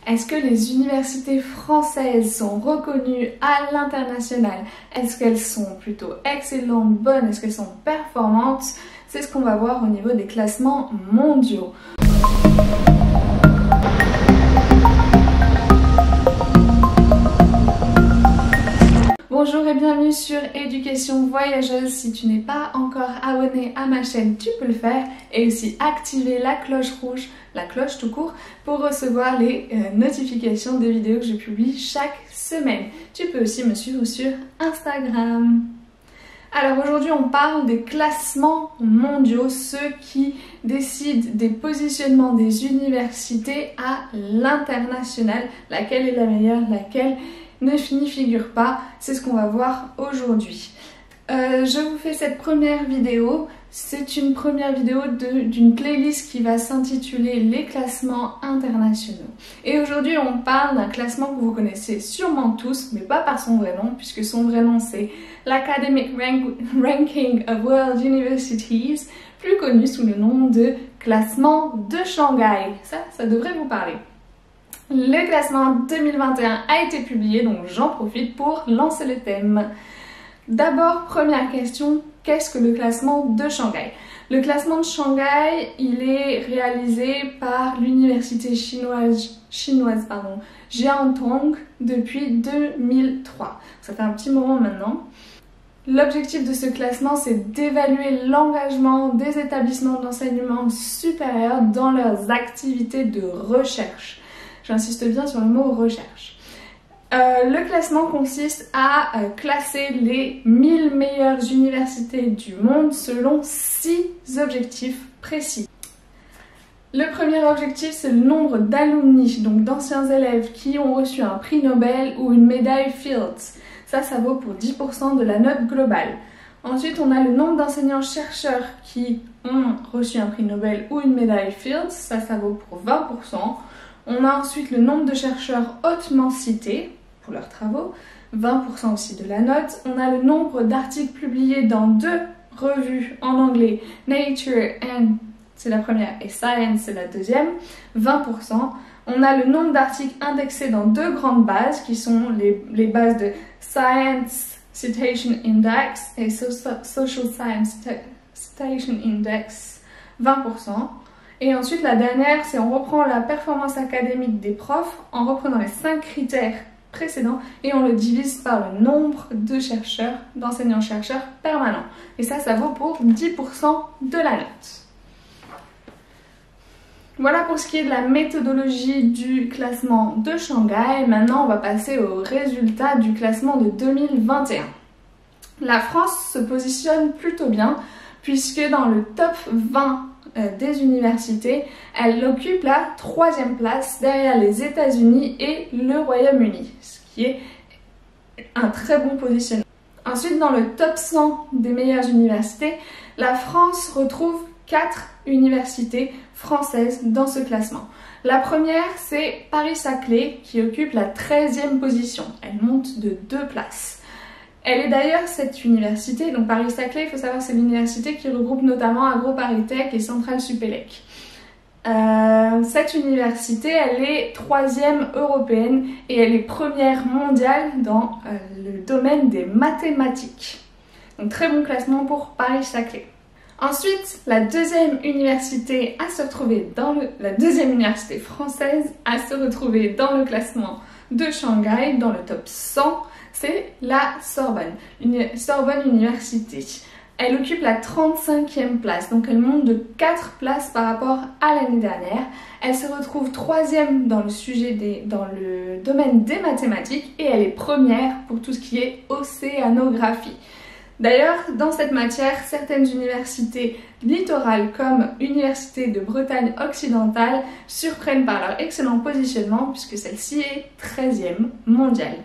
Est-ce que les universités françaises sont reconnues à l'international? Est-ce qu'elles sont plutôt excellentes, bonnes? Est-ce qu'elles sont performantes? C'est ce qu'on va voir au niveau des classements mondiaux. Bonjour et bienvenue sur Éducation Voyageuse. Si tu n'es pas encore abonné à ma chaîne, tu peux le faire et aussi activer la cloche rouge, la cloche tout court, pour recevoir les notifications des vidéos que je publie chaque semaine. Tu peux aussi me suivre sur Instagram. Alors aujourd'hui on parle des classements mondiaux, ceux qui décident des positionnements des universités à l'international, laquelle est la meilleure, laquelle n'y figure pas, c'est ce qu'on va voir aujourd'hui. Je vous fais cette première vidéo, c'est une première vidéo d'une playlist qui va s'intituler les classements internationaux. Et aujourd'hui on parle d'un classement que vous connaissez sûrement tous, mais pas par son vrai nom, puisque son vrai nom c'est l'Academic Ranking of World Universities, plus connu sous le nom de classement de Shanghai. Ça devrait vous parler. Le classement 2021 a été publié, donc j'en profite pour lancer le thème. D'abord, première question, qu'est-ce que le classement de Shanghai? Le classement de Shanghai, il est réalisé par l'université chinoise Jiantong depuis 2003. Ça fait un petit moment maintenant. L'objectif de ce classement, c'est d'évaluer l'engagement des établissements d'enseignement supérieur dans leurs activités de recherche. J'insiste bien sur le mot recherche. Le classement consiste à classer les 1000 meilleures universités du monde selon 6 objectifs précis. Le premier objectif, c'est le nombre d'alumni, donc d'anciens élèves qui ont reçu un prix Nobel ou une médaille Fields. Ça vaut pour 10% de la note globale. Ensuite, on a le nombre d'enseignants-chercheurs qui ont reçu un prix Nobel ou une médaille Fields. Ça vaut pour 20%. On a ensuite le nombre de chercheurs hautement cités pour leurs travaux, 20% aussi de la note. On a le nombre d'articles publiés dans 2 revues en anglais, Nature c'est la première et Science c'est la deuxième, 20%. On a le nombre d'articles indexés dans 2 grandes bases qui sont les bases de Science Citation Index et Social Science Citation Index, 20%. Et ensuite, la dernière, c'est on reprend la performance académique des profs en reprenant les 5 critères précédents et on le divise par le nombre de chercheurs, d'enseignants-chercheurs permanents. Et ça vaut pour 10% de la note. Voilà pour ce qui est de la méthodologie du classement de Shanghai. Maintenant, on va passer aux résultats du classement de 2021. La France se positionne plutôt bien puisque dans le top 20 des universités, elle occupe la 3e place derrière les États-Unis et le Royaume-Uni, ce qui est un très bon positionnement. Ensuite, dans le top 100 des meilleures universités, la France retrouve 4 universités françaises dans ce classement. La première, c'est Paris-Saclay qui occupe la 13e position. Elle monte de 2 places. Elle est d'ailleurs, cette université, donc Paris-Saclay, il faut savoir c'est l'université qui regroupe notamment AgroParisTech et Centrale Supélec. Cette université, elle est 3e européenne et elle est 1re mondiale dans le domaine des mathématiques. Donc très bon classement pour Paris-Saclay. Ensuite, la deuxième université la deuxième université française à se retrouver dans le classement de Shanghai, dans le top 100, c'est la Sorbonne Université. Elle occupe la 35e place, donc elle monte de 4 places par rapport à l'année dernière. Elle se retrouve 3e dans le domaine des mathématiques et elle est 1re pour tout ce qui est océanographie. D'ailleurs, dans cette matière, certaines universités littorales comme Université de Bretagne occidentale surprennent par leur excellent positionnement puisque celle-ci est 13e mondiale.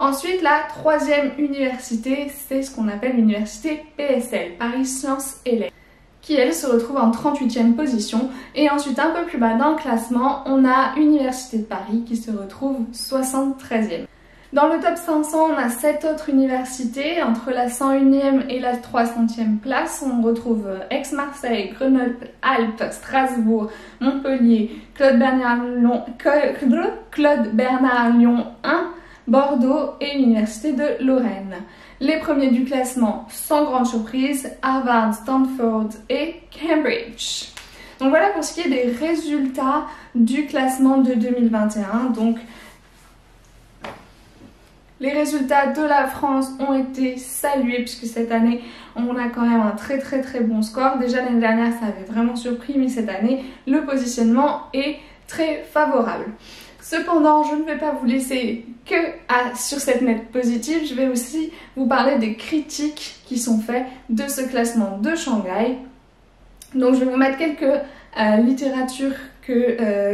Ensuite, la 3e université, c'est ce qu'on appelle l'université PSL, Paris Sciences et Lettres, qui elle se retrouve en 38e position. Et ensuite, un peu plus bas dans le classement, on a Université de Paris qui se retrouve 73e. Dans le top 500, on a 7 autres universités. Entre la 101e et la 300e place, on retrouve Aix-Marseille, Grenoble-Alpes, Strasbourg, Montpellier, Claude Bernard-Lyon 1, Bordeaux et l'Université de Lorraine. Les premiers du classement, sans grande surprise, Harvard, Stanford et Cambridge. Donc voilà pour ce qui est des résultats du classement de 2021. Donc les résultats de la France ont été salués puisque cette année on a quand même un très bon score. Déjà l'année dernière ça avait vraiment surpris, mais cette année le positionnement est très favorable. Cependant, je ne vais pas vous laisser que sur cette note positive, je vais aussi vous parler des critiques qui sont faites de ce classement de Shanghai. Donc je vais vous mettre quelques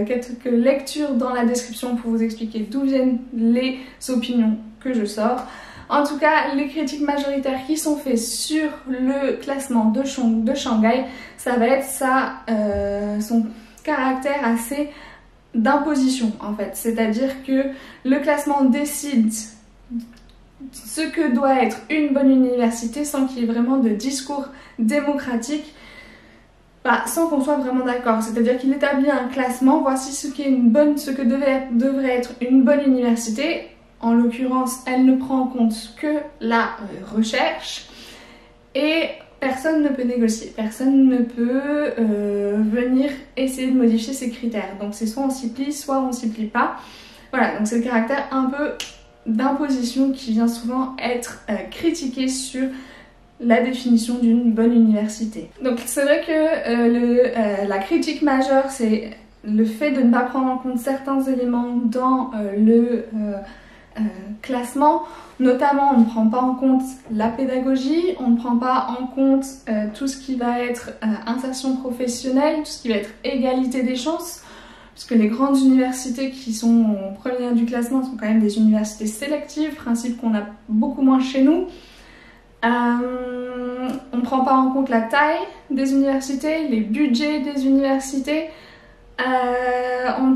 quelques lectures dans la description pour vous expliquer d'où viennent les opinions que je sors. En tout cas, les critiques majoritaires qui sont faites sur le classement de Shanghai, ça va être son caractère assez d'imposition en fait. C'est-à-dire que le classement décide ce que doit être une bonne université sans qu'il y ait vraiment de discours démocratique, sans qu'on soit vraiment d'accord. C'est-à-dire qu'il établit un classement, voici ce que devrait être une bonne université. En l'occurrence, elle ne prend en compte que la recherche et personne ne peut négocier, personne ne peut venir essayer de modifier ces critères. Donc c'est soit on s'y plie, soit on s'y plie pas. Voilà, donc c'est le caractère un peu d'imposition qui vient souvent être critiqué sur la définition d'une bonne université. Donc c'est vrai que la critique majeure, c'est le fait de ne pas prendre en compte certains éléments dans le classement. Notamment, on ne prend pas en compte la pédagogie, on ne prend pas en compte tout ce qui va être insertion professionnelle, tout ce qui va être égalité des chances, puisque les grandes universités qui sont premières du classement sont quand même des universités sélectives, principe qu'on a beaucoup moins chez nous. On ne prend pas en compte la taille des universités, les budgets des universités. On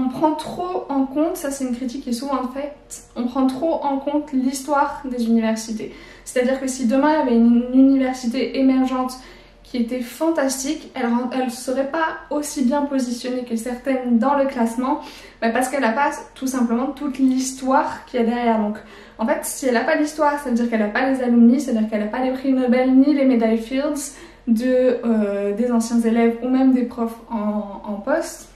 prend trop en compte, ça c'est une critique qui est souvent faite, on prend trop en compte l'histoire des universités. C'est-à-dire que si demain il y avait une université émergente qui était fantastique, elle ne serait pas aussi bien positionnée que certaines dans le classement, parce qu'elle n'a pas tout simplement toute l'histoire qu'il y a derrière. Donc en fait, si elle n'a pas l'histoire, ça veut dire qu'elle n'a pas les alumni, ça veut dire qu'elle n'a pas les prix Nobel ni les médailles Fields des anciens élèves ou même des profs en poste.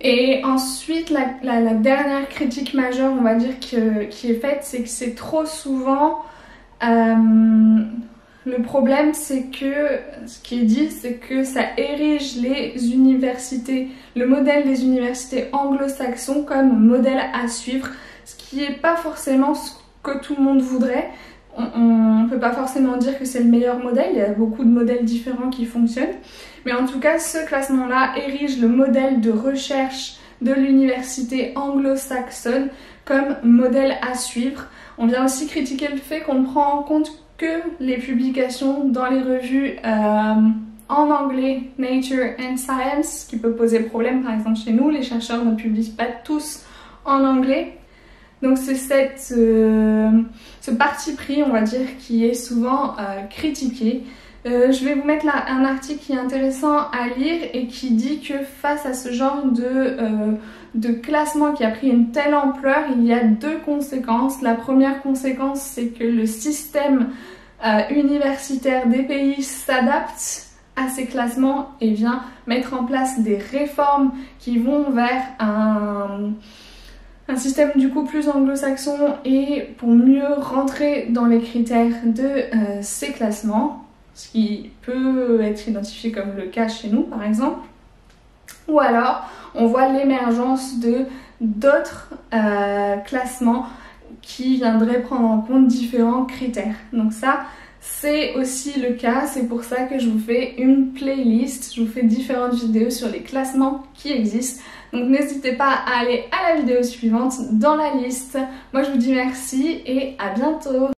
Et ensuite, la dernière critique majeure, on va dire, qui est faite, c'est que c'est trop souvent... le problème, c'est que ce qui est dit, c'est que ça érige les universités, le modèle des universités anglo-saxons comme modèle à suivre, ce qui n'est pas forcément ce que tout le monde voudrait. On ne peut pas forcément dire que c'est le meilleur modèle, il y a beaucoup de modèles différents qui fonctionnent. Mais en tout cas, ce classement-là érige le modèle de recherche de l'université anglo-saxonne comme modèle à suivre. On vient aussi critiquer le fait qu'on ne prend en compte que les publications dans les revues en anglais, Nature and Science, qui peut poser problème par exemple chez nous. Les chercheurs ne publient pas tous en anglais. Donc c'est ce parti pris, on va dire, qui est souvent critiqué. Je vais vous mettre là un article qui est intéressant à lire et qui dit que face à ce genre de classement qui a pris une telle ampleur, il y a deux conséquences. La première conséquence, c'est que le système universitaire des pays s'adapte à ces classements et vient mettre en place des réformes qui vont vers un système du coup plus anglo-saxon et pour mieux rentrer dans les critères de ces classements, ce qui peut être identifié comme le cas chez nous par exemple. Ou alors on voit l'émergence d'autres classements qui viendraient prendre en compte différents critères. Donc ça, c'est aussi le cas, c'est pour ça que je vous fais une playlist, je vous fais différentes vidéos sur les classements qui existent. Donc n'hésitez pas à aller à la vidéo suivante dans la liste. Moi je vous dis merci et à bientôt.